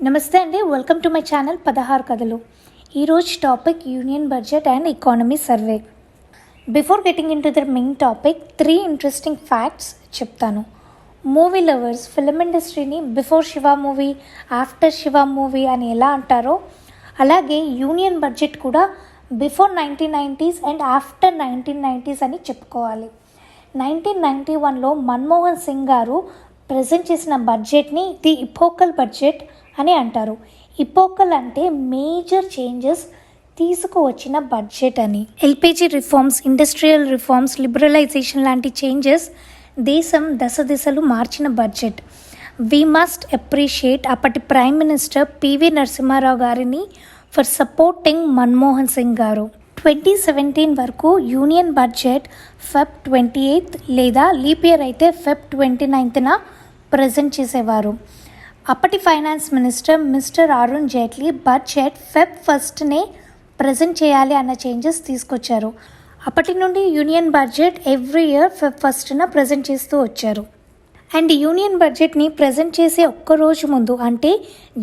నమస్తే అండి, welcome to my channel 16 కథలు. ఈరోజు topic union budget and economy survey. Before getting in to the main topic 3 interesting facts చెప్తాను. Movie lovers film ఇండస్ట్రీని before Shiva movie, after Shiva movie అని ఎలా అంటారో అలాగే యూనియన్ బడ్జెట్ కూడా before 1990s and after 1990s అని చెప్పుకోవాలి. 1991లో మన్మోహన్ సింగ్ గారు ప్రజెంట్ చేసిన బడ్జెట్ని ది ఇపోకల్ బడ్జెట్ అని అంటారు. ఇపోకల్ అంటే మేజర్ చేంజెస్ తీసుకువచ్చిన బడ్జెట్ అని. LPG reforms, industrial reforms, liberalisation లాంటి చేంజెస్ దేశం దశలు మార్చిన బడ్జెట్. వీ మస్ట్ అప్రిషియేట్ అప్పటి ప్రైమ్ మినిస్టర్ పివి నరసింహారావు గారిని ఫర్ సపోర్టింగ్ మన్మోహన్ సింగ్ గారు. 2017 వరకు యూనియన్ బడ్జెట్ ఫెబ్ 28 లేదా లీప్ ఇయర్ అయితే ఫెబ్ 29న ప్రజెంట్ చేసేవారు. అప్పటి finance minister mister Arun Jaitley budget Feb 1నే ప్రజెంట్ చేయాలి అన్న చేంజెస్ తీసుకొచ్చారు. అప్పటి నుండి union budget every year Feb 1న ప్రజెంట్ చేస్తూ వచ్చారు. అండ్ యూనియన్ బడ్జెట్ని ప్రజెంట్ చేసే ఒక్కరోజు ముందు అంటే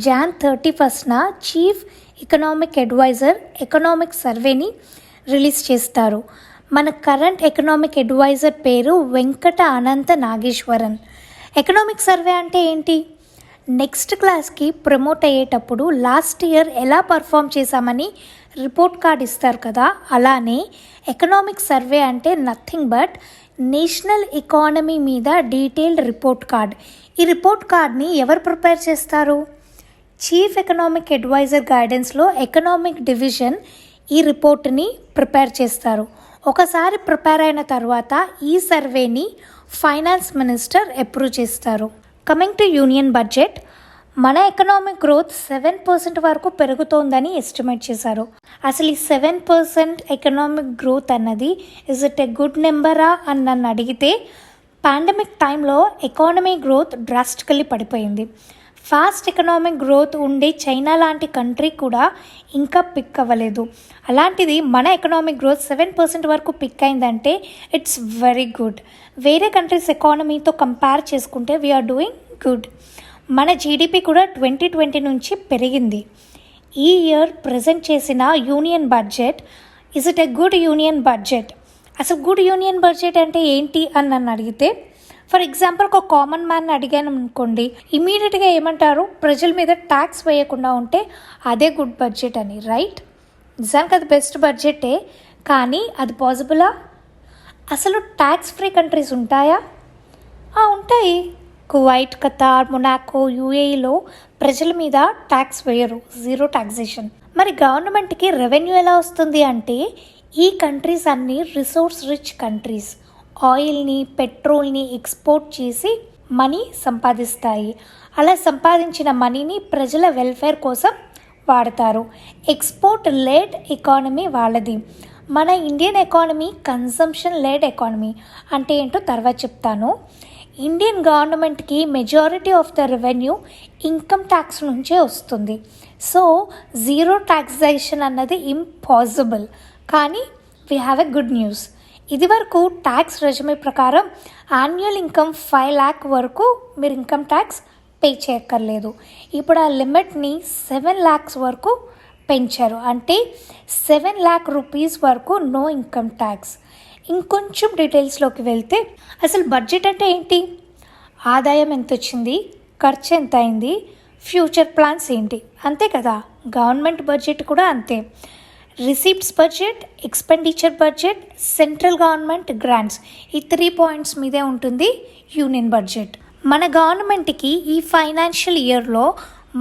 జాన్ 31న చీఫ్ ఎకనామిక్ అడ్వైజర్ ఎకనామిక్ సర్వేని రిలీజ్ చేస్తారు. మన కరెంట్ ఎకనామిక్ అడ్వైజర్ పేరు వెంకట అనంత నాగేశ్వరన్. ఎకనామిక్ సర్వే అంటే ఏంటి? నెక్స్ట్ క్లాస్కి ప్రమోట్ అయ్యేటప్పుడు లాస్ట్ ఇయర్ ఎలా పర్ఫామ్ చేశామని రిపోర్ట్ కార్డ్ ఇస్తారు కదా, అలానే ఎకనామిక్ సర్వే అంటే నథింగ్ బట్ నేషనల్ ఎకానమీ మీద డీటెయిల్డ్ రిపోర్ట్ కార్డ్. ఈ రిపోర్ట్ కార్డ్ని ఎవరు ప్రిపేర్ చేస్తారు? చీఫ్ ఎకనామిక్ అడ్వైజర్ గైడెన్స్లో ఎకనామిక్ డివిజన్ ఈ రిపోర్ట్ని ప్రిపేర్ చేస్తారు. ఒకసారి ప్రిపేర్ అయిన తర్వాత ఈ సర్వేని ఫైనాన్స్ మినిస్టర్ అప్రూవ్ చేస్తారు. కమింగ్ టు యూనియన్ బడ్జెట్, మన ఎకనామిక్ గ్రోత్ 7% వరకు పెరుగుతోందని ఎస్టిమేట్ చేశారు. అసలు ఈ 7% ఎకనామిక్ గ్రోత్ అన్నది ఇస్ ఇట్ ఎ గుడ్ నెంబరా అని నన్ను అడిగితే పాండమిక్ టైంలో ఎకానమీ గ్రోత్ డ్రాస్టికల్లీ పడిపోయింది. ఫాస్ట్ ఎకనామిక్ గ్రోత్ ఉండే చైనా లాంటి కంట్రీ కూడా ఇంకా పిక్ అవ్వలేదు. అలాంటిది మన ఎకనామిక్ గ్రోత్ 7% వరకు పిక్ అయిందంటే ఇట్స్ వెరీ గుడ్. వేరే కంట్రీస్ ఎకానమీతో కంపేర్ చేసుకుంటే వీఆర్ డూయింగ్ గుడ్. మన జీడిపి కూడా 2020 నుంచి పెరిగింది. ఈ ఇయర్ ప్రజెంట్ చేసిన union budget is it a good union budget? అసలు గుడ్ యూనియన్ బడ్జెట్ అంటే ఏంటి అని నన్ను అడిగితే, ఫర్ ఎగ్జాంపుల్ ఒక కామన్ మ్యాన్ అడిగాను అనుకోండి, ఇమీడియట్గా ఏమంటారు? ప్రజల మీద ట్యాక్స్ వేయకుండా ఉంటే అదే గుడ్ బడ్జెట్ అని, రైట్? నిజానికి అది బెస్ట్ బడ్జెటే, కానీ అది పాసిబులా? అసలు ట్యాక్స్ ఫ్రీ కంట్రీస్ ఉంటాయా? ఉంటాయి. కువైట్, ఖతార్, మొనాకో, యూఏఈలో ప్రజల మీద ట్యాక్స్ వేయరు, జీరో ట్యాక్సేషన్. మరి గవర్నమెంట్కి రెవెన్యూ ఎలా వస్తుంది అంటే, ఈ కంట్రీస్ అన్నీ రిసోర్స్ రిచ్ కంట్రీస్. ఆయిల్ని, పెట్రోల్ని ఎక్స్పోర్ట్ చేసి మనీ సంపాదిస్తాయి. అలా సంపాదించిన మనీని ప్రజల వెల్ఫేర్ కోసం వాడతారు. ఎక్స్పోర్ట్ లెడ్ ఎకానమీ వాళ్ళది. మన Indian economy consumption led economy. అంటే ఏంటో తర్వాత చెప్తాను. ఇండియన్ గవర్నమెంట్కి majority of the revenue income tax నుంచే వస్తుంది. సో జీరో ట్యాక్సేషన్ అన్నది ఇంపాసిబుల్. కానీ we have a good news. ఇది వరకు ట్యాక్స్ రెజ్యూమే ప్రకారం యాన్యువల్ ఇన్కమ్ 5 lakh వరకు మీరు ఇన్కమ్ ట్యాక్స్ పే చేయక్కర్లేదు. ఇప్పుడు ఆ లిమిట్ని 7 lakhs వరకు పెంచారు. అంటే 7 lakh rupees వరకు నో ఇన్కమ్ ట్యాక్స్. ఇంకొంచెం డీటెయిల్స్లోకి వెళ్తే అసలు బడ్జెట్ అంటే ఏంటి? ఆదాయం ఎంత వచ్చింది, ఖర్చు ఎంత అయింది, ఫ్యూచర్ ప్లాన్స్ ఏంటి, అంతే కదా. గవర్నమెంట్ బడ్జెట్ కూడా అంతే. Receipts budget, expenditure budget, central government grants, ఈ 3 points మీదే ఉంటుంది యూనియన్ బడ్జెట్. మన గవర్నమెంట్కి ఈ ఫైనాన్షియల్ ఇయర్లో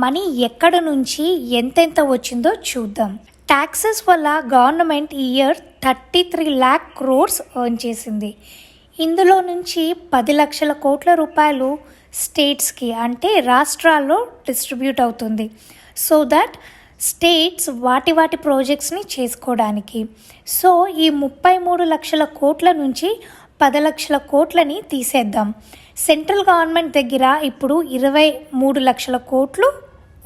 మనీ ఎక్కడ నుంచి ఎంతెంత వచ్చిందో చూద్దాం. ట్యాక్సెస్ వల్ల గవర్నమెంట్ ఈ ఇయర్ 33 lakh crores ఎర్న్ చేసింది. ఇందులో నుంచి 10 లక్షల కోట్ల రూపాయలు స్టేట్స్కి అంటే రాష్ట్రాల్లో డిస్ట్రిబ్యూట్ అవుతుంది. సో దట్ స్టేట్స్ వాటి ప్రాజెక్ట్స్ని చేసుకోవడానికి. సో ఈ 33 లక్షల కోట్ల నుంచి 10 లక్షల కోట్లని తీసేద్దాం. సెంట్రల్ గవర్నమెంట్ దగ్గర ఇప్పుడు 23 లక్షల కోట్లు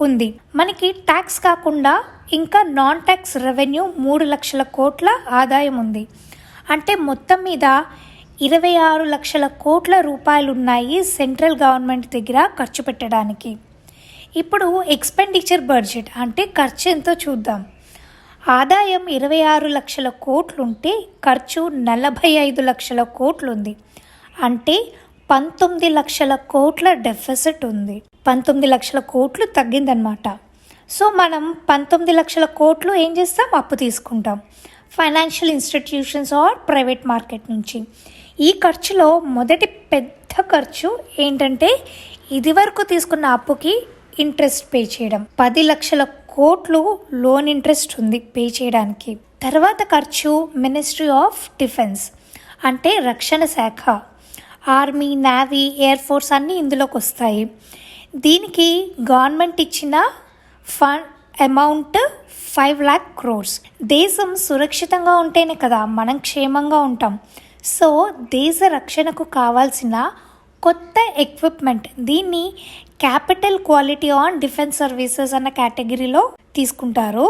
ఉంది. మనకి ట్యాక్స్ కాకుండా ఇంకా నాన్ ట్యాక్స్ రెవెన్యూ 3 లక్షల కోట్ల ఆదాయం ఉంది. అంటే మొత్తం మీద 26 లక్షల కోట్ల రూపాయలు ఉన్నాయి సెంట్రల్ గవర్నమెంట్ దగ్గర ఖర్చు పెట్టడానికి. ఇప్పుడు ఎక్స్పెండిచర్ బడ్జెట్ అంటే ఖర్చు ఎంతో చూద్దాం. ఆదాయం 26 లక్షల కోట్లుంటే ఖర్చు 45 లక్షల కోట్లుంది. అంటే 19 లక్షల కోట్ల డెఫిసిట్ ఉంది. 19 లక్షల కోట్లు తగ్గిందనమాట. సో మనం 19 లక్షల కోట్లు ఏం చేస్తాం, అప్పు తీసుకుంటాం financial institutions or private market నుంచి. ఈ ఖర్చులో మొదటి పెద్ద ఖర్చు ఏంటంటే ఇదివరకు తీసుకున్న అప్పుకి ఇంట్రెస్ట్ పే చేయడం. 10 లక్షల కోట్లు లోన్ ఇంట్రెస్ట్ ఉంది పే చేయడానికి. తర్వాత ఖర్చు మినిస్ట్రీ ఆఫ్ డిఫెన్స్ అంటే రక్షణ శాఖ, ఆర్మీ, నేవీ, ఎయిర్ ఫోర్స్ అన్నీ ఇందులోకి వస్తాయి. దీనికి గవర్నమెంట్ ఇచ్చిన ఫండ్ అమౌంట్ 5 lakh crores. దేశం సురక్షితంగా ఉంటేనే కదా మనం క్షేమంగా ఉంటాం. సో దేశ రక్షణకు కావాల్సిన కొత్త ఎక్విప్మెంట్, దీన్ని capital quality on defence services అన్న కేటగిరీలో తీసుకుంటారు.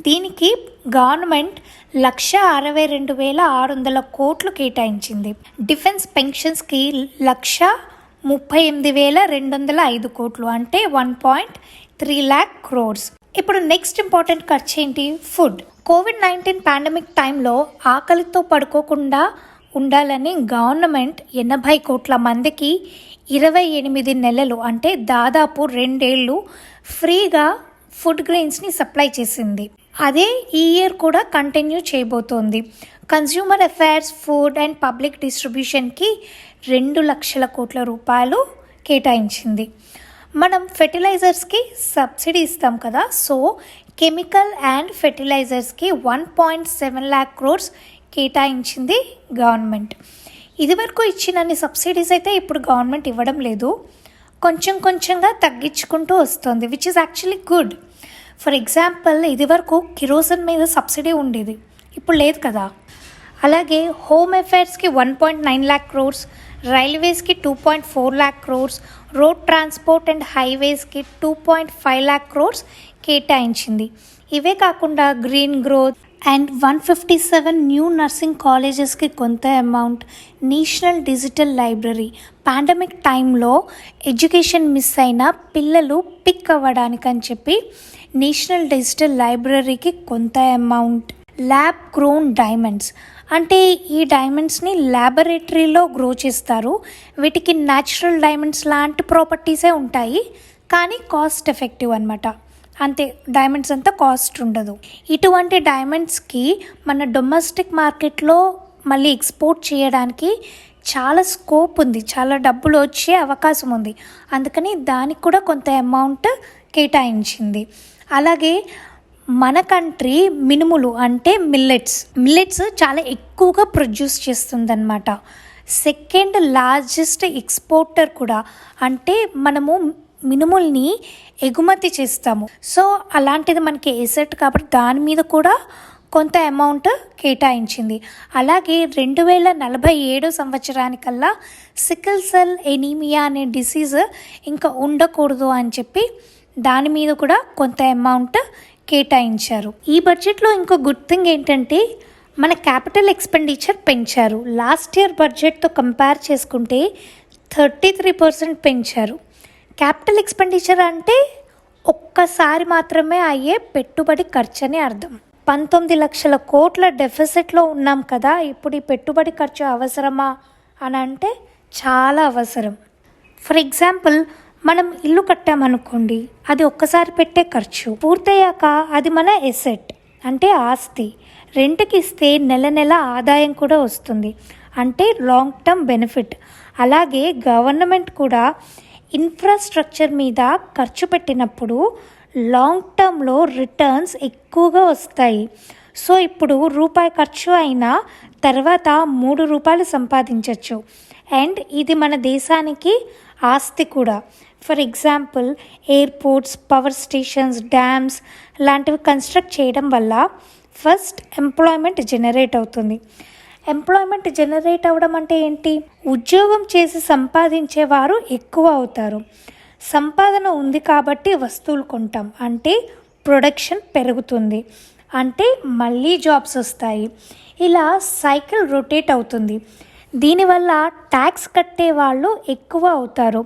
దీనికి గవర్నమెంట్ 1,62,600 కోట్లు కేటాయించింది. డిఫెన్స్ పెన్షన్స్కి 1,38,205 కోట్లు అంటే 1.3 lakh crores. ఇప్పుడు నెక్స్ట్ ఇంపార్టెంట్ ఖర్చు ఏంటి, ఫుడ్. కోవిడ్-19 పాండమిక్ టైంలో ఆకలితో పడుకోకుండా ఉండాలని గవర్నమెంట్ 80 కోట్ల మందికి 28 నెలలు అంటే దాదాపు 2 ఏళ్ళు ఫ్రీగా ఫుడ్ గ్రెయిన్స్ని సప్లై చేసింది. అదే ఈ ఇయర్ కూడా కంటిన్యూ చేయబోతోంది. Consumer affairs, food and public డిస్ట్రిబ్యూషన్కి 2 లక్షల కోట్ల రూపాయలు కేటాయించింది. మనం ఫెర్టిలైజర్స్కి సబ్సిడీ ఇస్తాం కదా, సో కెమికల్ అండ్ ఫెర్టిలైజర్స్కి 1.7 lakh crores కేటాయించింది గవర్నమెంట్. ఇదివరకు ఇచ్చినన్ని సబ్సిడీస్ అయితే ఇప్పుడు గవర్నమెంట్ ఇవ్వడం లేదు, కొంచెం కొంచెంగా తగ్గించుకుంటూ వస్తుంది, which is actually good. For example ఇదివరకు కిరోసిన్ మీద సబ్సిడీ ఉండేది, ఇప్పుడు లేదు కదా. అలాగే హోమ్ అఫైర్స్కి 1.9 lakh crores, రైల్వేస్కి 2.4 lakh crores, road transport and హైవేస్కి 2.5 lakh crores కేటాయించింది. ఇవే కాకుండా green growth and 157 new nursing కాలేజెస్కి కొంత amount, national digital library pandemic టైంలో ఎడ్యుకేషన్ మిస్ అయిన పిల్లలు పిక్ అవ్వడానికని చెప్పి నేషనల్ డిజిటల్ లైబ్రరీకి కొంత అమౌంట్. ల్యాబ్ గ్రోన్ డైమండ్స్ అంటే ఈ డైమండ్స్ని ల్యాబొరేటరీలో గ్రో చేస్తారు. వీటికి న్యాచురల్ డైమండ్స్ లాంటి ప్రాపర్టీసే ఉంటాయి, కానీ కాస్ట్ ఎఫెక్టివ్ అనమాట. అంతే, డైమండ్స్ అంతా కాస్ట్ ఉండదు. ఇటువంటి డైమండ్స్కి మన డొమెస్టిక్ మార్కెట్లో మళ్ళీ ఎక్స్పోర్ట్ చేయడానికి చాలా స్కోప్ ఉంది, చాలా డబ్బులు వచ్చే అవకాశం ఉంది. అందుకని దానికి కూడా కొంత అమౌంట్ కేటాయించింది. అలాగే మన కంట్రీ మినుములు అంటే మిల్లెట్స్ చాలా ఎక్కువగా ప్రొడ్యూస్ చేస్తుందన్నమాట. సెకండ్ లార్జెస్ట్ ఎక్స్పోర్టర్ కూడా, అంటే మనము మినుముల్ని ఎగుమతి చేస్తాము. సో అలాంటిది మనకి ఎసెట్ కాబట్టి దాని మీద కూడా కొంత అమౌంట్ కేటాయించింది. అలాగే 2047 సంవత్సరానికల్లా సికిల్ సెల్ ఎనీమియా అనే డిసీజ్ ఇంకా ఉండకూడదు అని చెప్పి దాని మీద కూడా కొంత అమౌంట్ కేటాయించారు. ఈ బడ్జెట్లో ఇంకో గుడ్ థింగ్ ఏంటంటే మన క్యాపిటల్ ఎక్స్పెండిచర్ పెంచారు. లాస్ట్ ఇయర్ బడ్జెట్తో కంపేర్ చేసుకుంటే 33% పెంచారు. క్యాపిటల్ ఎక్స్పెండిచర్ అంటే ఒక్కసారి మాత్రమే అయ్యే పెట్టుబడి ఖర్చు అని అర్థం. 19 లక్షల కోట్ల డెఫిసిట్లో ఉన్నాం కదా, ఇప్పుడు ఈ పెట్టుబడి ఖర్చు అవసరమా అని అంటే చాలా అవసరం. ఫర్ ఎగ్జాంపుల్ మనం ఇల్లు కట్టామనుకోండి, అది ఒక్కసారి పెట్టే ఖర్చు, పూర్తయ్యాక అది మన ఎసెట్ అంటే ఆస్తి. రెంట్కి ఇస్తే నెల నెల ఆదాయం కూడా వస్తుంది, అంటే లాంగ్ టర్మ్ బెనిఫిట్. అలాగే గవర్నమెంట్ కూడా ఇన్ఫ్రాస్ట్రక్చర్ మీద ఖర్చు పెట్టినప్పుడు లాంగ్ టర్మ్లో రిటర్న్స్ ఎక్కువగా వస్తాయి. సో ఇప్పుడు రూపాయి ఖర్చు అయినా తర్వాత 3 రూపాయలు సంపాదించవచ్చు. అండ్ ఇది మన దేశానికి ఆస్తి కూడా. For example airports, power stations, dams లాంటివి కన్స్ట్రక్ట్ చేయడం వల్ల ఫస్ట్ ఎంప్లాయ్మెంట్ జనరేట్ అవుతుంది. ఎంప్లాయ్మెంట్ జనరేట్ అవ్వడం అంటే ఏంటి, ఉద్యోగం చేసి సంపాదించేవారు ఎక్కువ అవుతారు. సంపాదన ఉంది కాబట్టి వస్తువులు కొంటాం, అంటే ప్రొడక్షన్ పెరుగుతుంది, అంటే మళ్ళీ జాబ్స్ వస్తాయి. ఇలా సైకిల్ రొటేట్ అవుతుంది. దీనివల్ల ట్యాక్స్ కట్టే వాళ్ళు ఎక్కువ అవుతారు.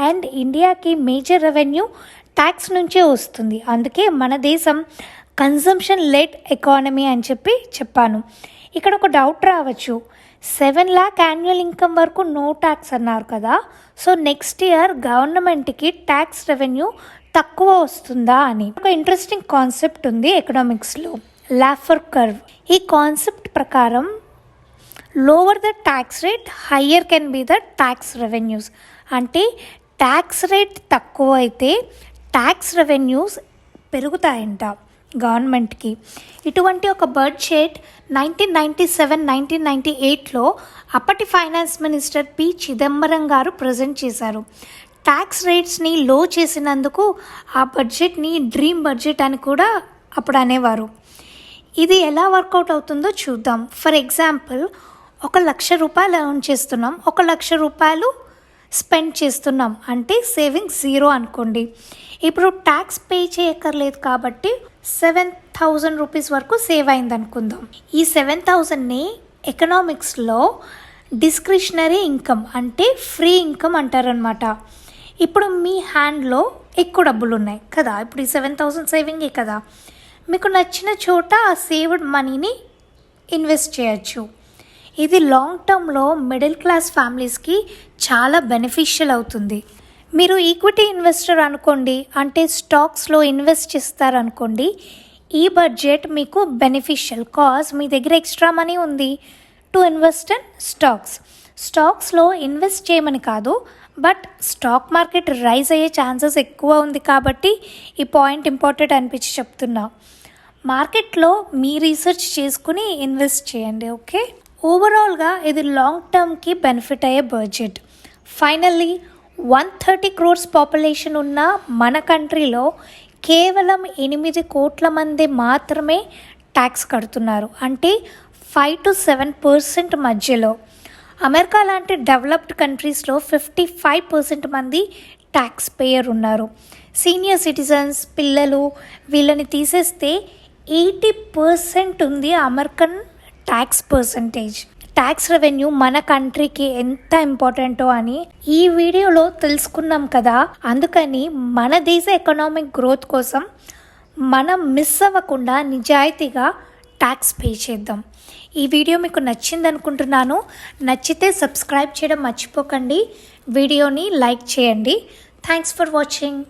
అండ్ ఇండియాకి మేజర్ రెవెన్యూ ట్యాక్స్ నుంచే వస్తుంది. అందుకే మన దేశం కన్జంప్షన్ లెడ్ ఎకానమీ అని చెప్పాను. ఇక్కడ ఒక డౌట్ రావచ్చు, 7 lakh యాన్యువల్ ఇన్కమ్ వరకు నో ట్యాక్స్ అన్నారు కదా, సో నెక్స్ట్ ఇయర్ గవర్నమెంట్కి ట్యాక్స్ రెవెన్యూ తక్కువ వస్తుందా అని. ఒక ఇంట్రెస్టింగ్ కాన్సెప్ట్ ఉంది ఎకనామిక్స్లో, లాఫర్ కర్వ్. ఈ కాన్సెప్ట్ ప్రకారం lower the tax rate higher can be the tax revenues. అంటే ట్యాక్స్ రేట్ తక్కువ అయితే ట్యాక్స్ రెవెన్యూస్ పెరుగుతాయంట గవర్నమెంట్కి. ఇటువంటి ఒక బడ్జెట్ 1997-1998లో అప్పటి ఫైనాన్స్ మినిస్టర్ పి చిదంబరం గారు ప్రజెంట్ చేశారు. ట్యాక్స్ రేట్స్ని లో చేసినందుకు ఆ బడ్జెట్ని డ్రీమ్ బడ్జెట్ అని కూడా అప్పుడు అనేవారు. ఇది ఎలా వర్కౌట్ అవుతుందో చూద్దాం. ఫర్ ఎగ్జాంపుల్, 1,00,000 రూపాయలు ఎర్న్ చేస్తున్నాం, 1,00,000 రూపాయలు స్పెండ్ చేస్తున్నాం, అంటే సేవింగ్ 0 అనుకోండి. ఇప్పుడు ట్యాక్స్ పే చేయక్కర్లేదు కాబట్టి 7,000 రూపీస్ వరకు సేవ్ అయింది అనుకుందాం. ఈ 7,000ని ఎకనామిక్స్లో డిస్క్రిషనరీ ఇన్కమ్ అంటే ఫ్రీ ఇన్కమ్ అంటారనమాట. ఇప్పుడు మీ హ్యాండ్లో ఎక్కువ డబ్బులు ఉన్నాయి కదా, ఇప్పుడు ఈ 7,000 సేవింగే కదా, మీకు నచ్చిన చోట ఆ సేవ్డ్ మనీని ఇన్వెస్ట్ చేయొచ్చు. ఇది లాంగ్ టర్మ్లో మిడిల్ క్లాస్ ఫ్యామిలీస్కి చాలా బెనిఫిషియల్ అవుతుంది. మీరు ఈక్విటీ ఇన్వెస్టర్ అనుకోండి, అంటే స్టాక్స్లో ఇన్వెస్ట్ చేస్తారనుకోండి, ఈ బడ్జెట్ మీకు బెనిఫిషియల్ కాజ్ మీ దగ్గర ఎక్స్ట్రా మనీ ఉంది టు ఇన్వెస్ట్ ఇన్ స్టాక్స్లో ఇన్వెస్ట్ చేయమని కాదు, బట్ స్టాక్ మార్కెట్ రైజ్ అయ్యే ఛాన్సెస్ ఎక్కువ ఉంది కాబట్టి ఈ పాయింట్ ఇంపార్టెంట్ అనిపించి చెప్తున్నా. మార్కెట్లో మీ రీసెర్చ్ చేసుకుని ఇన్వెస్ట్ చేయండి. ఓకే, ఓవరాల్గా ఇది లాంగ్ టర్మ్కి బెనిఫిట్ అయ్యే బడ్జెట్. ఫైనల్లీ 130 crores పాపులేషన్ ఉన్న మన కంట్రీలో కేవలం 8 కోట్ల మంది మాత్రమే ట్యాక్స్ కడుతున్నారు, అంటే 5 to 7% మధ్యలో. అమెరికా లాంటి డెవలప్డ్ కంట్రీస్లో 55% మంది ట్యాక్స్ పేయర్ ఉన్నారు. సీనియర్ సిటిజన్స్, పిల్లలు వీళ్ళని తీసేస్తే 80% ఉంది American tax percentage. Tax revenue మన కంట్రీకి ఎంత ఇంపార్టెంటో అని ఈ వీడియోలో తెలుసుకున్నాం కదా. అందుకని మన దేశ ఎకనామిక్ గ్రోత్ కోసం మనం మిస్ అవ్వకుండా నిజాయితీగా ట్యాక్స్ పే చేద్దాం. ఈ వీడియో మీకు నచ్చింది అనుకుంటున్నాను. నచ్చితే సబ్స్క్రైబ్ చేయడం మర్చిపోకండి, వీడియోని లైక్ చేయండి. Thanks for watching.